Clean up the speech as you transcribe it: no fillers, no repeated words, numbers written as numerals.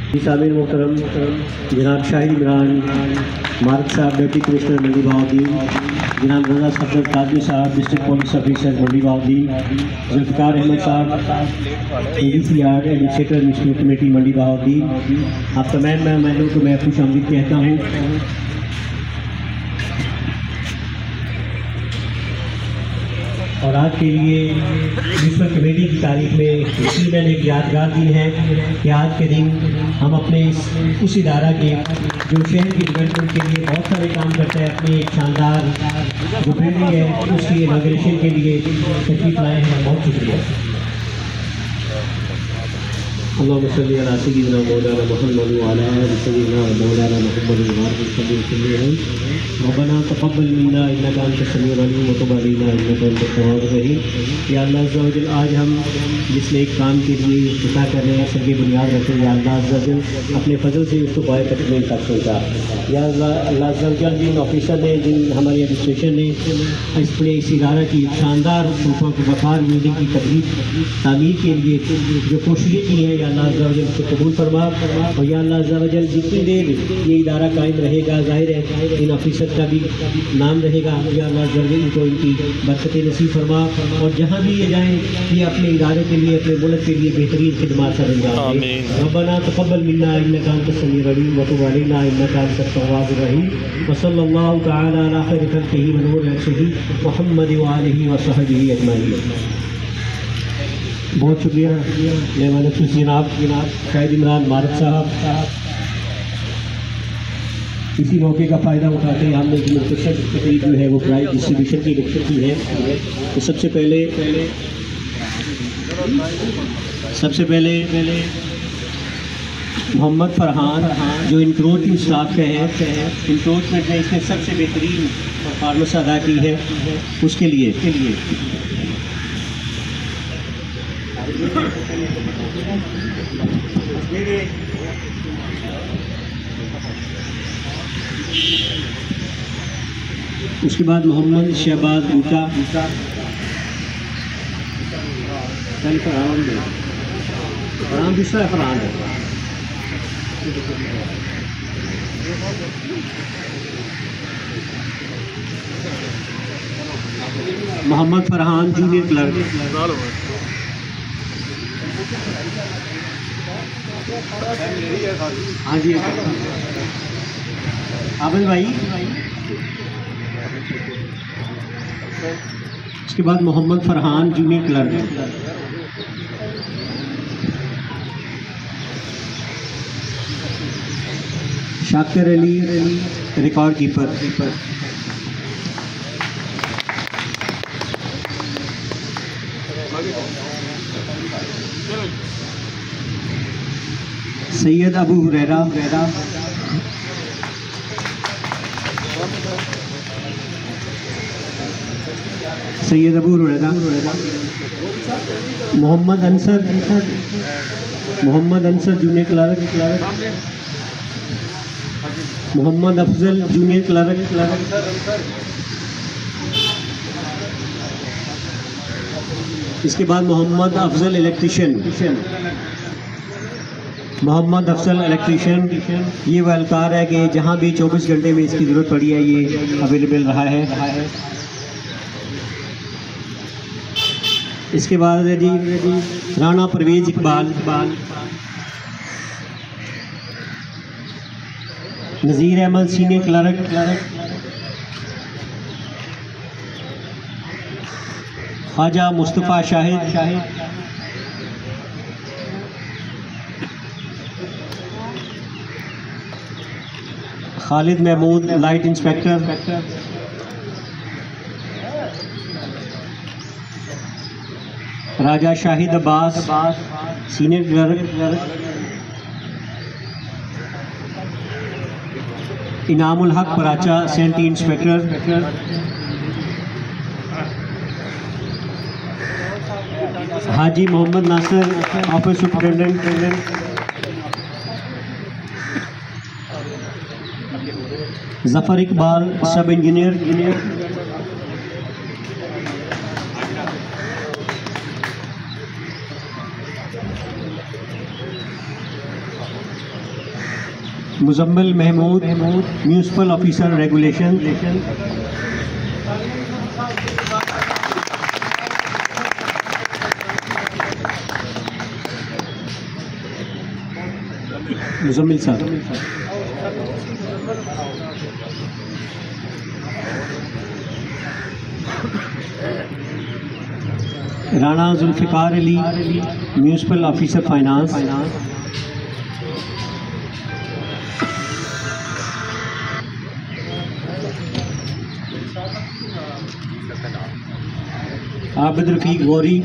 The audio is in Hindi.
शामिल मोहतरम जनाब शाहिद इमरान मार्क साहब डिप्टी कमिश्नर मंडी बहाउद्दीन, जनाब रजा सफदर कादरी साहब डिस्ट्रिक्ट पुलिस ऑफिसर मंडी बहाउद्दीन, जुल्फ़िकार अहमद साहब ADCR एडमिनिस्ट्रेटर म्यूनसिपल कमेटी मंडी बहाउद्दीन, आप तमाम मेहमानों को मैं खुश आमदीद कहता हूँ। और आज के लिए म्यूनसिपल कमेटी की तारीख में इसलिए मैंने एक यादगार दी है कि आज के दिन हम अपने उस इदारा के जो शहर की डेवलपमेंट के लिए बहुत सारे काम करता है, अपनी एक शानदार जो बिल्डिंग है उसकी इनॉग्रेशन के लिए तशरीफ लाए हैं। बहुत शुक्रिया। अल्लाहुम्मा सल्ली अला सय्यिदिना मौलाना मुहम्मद व अला आलि सय्यिदिना मौलाना मुहम्मद रब्बना तक़ब्बल मिन्ना इन्नका अंतस समीउल अलीम व तुब अलैना इन्नका अंतत तव्वाबुर रहीम। या अल्लाह अज़्ज़ा व जल, आज हम जिस नेक काम के लिए इफ्तिताह कर रहे हैं सबकी बुनियाद रखें। या अल्लाह अज़्ज़ा व जल अपने फजल से उसको पाए तकमील तक पहुँचा। या अल्लाह अज़्ज़ा व जल, जिन ऑफिसर ने, जिन हमारी एडमिनिस्ट्रेशन ने इस इदारा की शानदार वक़ार बिल्डिंग की तामीर के लिए जो कोशिशें की हैं, या अल्लाह अज़्ज़ा व जल उसको कबूल फरमा। और या अल्लाह अज़्ज़ा व जल, जितनी देर ये इदारा कायम रहेगा, ज़ाहिर है इन ऑफिसर का भी नाम रहेगा। या अल्लाह अज़्ज़ा व जल इनको इनकी बरकतें नसीब फरमा, और जहाँ भी ये जाएँ ये अपने इदारे के लिए, अपने मुल्क के लिए बेहतरीन खिदमत सर अंजाम दें। रब्बना तक़ब्बल मिन्ना इन्नका अंतस समीउल अलीम व तुब अलैना इन्नका अंतत तव्वाबुर रहीम। व सल्लल्लाहु तआला अला खैरि खल्क़िही व नूरि अर्शिही मुहम्मद व आलिही व सहबिही अजमईन। बहुत शुक्रिया मेहमान खुशी जनाब शाहिद इमरान मार्क साहब। इसी मौके का फ़ायदा उठाते हैं हमने जो मुख्तसर तकरीब जो है वो प्राइज डिस्ट्रीब्यूशन की लेक्चर की है। तो सबसे पहले मोहम्मद फरहान जो इंक्रोचमेंट स्टाफ के हैं, इंक्रोचमेंट में इसने सबसे बेहतरीन परफॉर्मेंस अदा की है, उसके लिए उसके बाद मोहम्मद शहबाज बूटा फरहान दूसरा फरहान है। Mohammad Farhan junior clerk. हाँ जी आबिद भाई। उसके बाद Mohammad Farhan junior clerk. Shakir Ali record keeper. Syed Abu Huraira. Mohammad Ansar junior clerk. Mohammad Afzal junior clerk. इसके बाद मोहम्मद अफजल इलेक्ट्रीशियन। ये वो एहलकार है कि जहाँ भी 24 घंटे में इसकी ज़रूरत पड़ी है ये अवेलेबल रहा है। इसके बाद है जी Rana Parvez Iqbal. Nazir Ahmed senior clerk. Khwaja Mustafa Shahid. Khalid Mahmood light inspector. Raja Shahid Abbas senior clerk. Inamul Haq Paracha सेंटी inspector. Haji Mohammad Nasir office superintendent. Zafar Iqbal sub engineer. Muzammil Mahmood, municipal officer regulation. Muzammil साहब। Rana Zulfiqar Ali, municipal officer finance. Abid Rafiq Gauri,